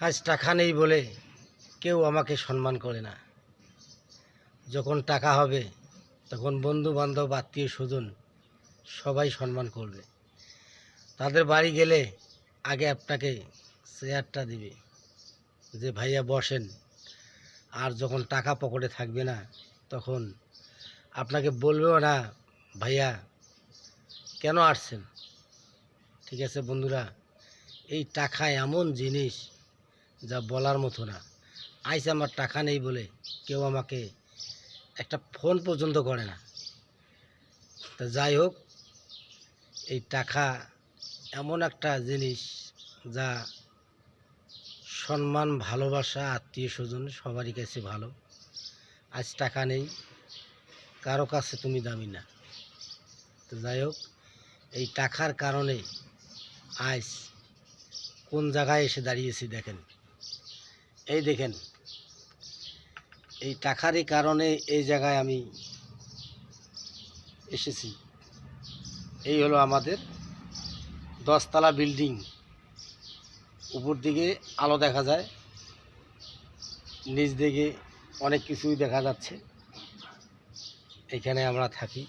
আজ টাকা নেই বলে কেউ আমাকে সম্মান করে না। যখন টাকা হবে তখন বন্ধু বান্ধব আত্মীয় স্বজন সবাই সম্মান করবে। তাদের বাড়ি গেলে আগে আপনাকে চেয়ারটা দিবে, যে ভাইয়া বসেন। আর যখন টাকা পকেটে থাকবে না তখন আপনাকে বলবেও না ভাইয়া কেন আসছেন। ঠিক আছে বন্ধুরা, এই টাকা এমন জিনিস যা বলার মতো না। আজ আমার টাকা নেই বলে কেউ আমাকে একটা ফোন পর্যন্ত করে না। তা যাই হোক, এই টাকা এমন একটা জিনিস যা সম্মান, ভালোবাসা, আত্মীয় স্বজন সবারই কাছে ভালো। আজ টাকা নেই, কারো কাছে তুমি দামি না। তো যাই হোক, এই টাকার কারণে আজ কোন জায়গায় এসে দাঁড়িয়েছি দেখেন। এই দেখেন, এই টাকারই কারণে এই জায়গায় আমি এসেছি। এই হলো আমাদের 10তলা বিল্ডিং। উপর দিকে আলো দেখা যায়, নিচ দিকে অনেক কিছুই দেখা যাচ্ছে। এখানে আমরা থাকি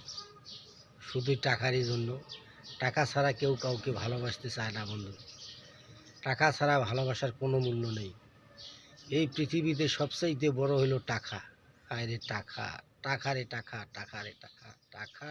শুধু টাকারই জন্য। টাকা ছাড়া কেউ কাউকে ভালোবাসতে চায় না বন্ধু। টাকা ছাড়া ভালোবাসার কোনো মূল্য নেই। এই পৃথিবীতে সবচাইতে বড় হলো টাকা। আরে টাকা, টাকা রে টাকা, টাকা রে টাকা, টাকা।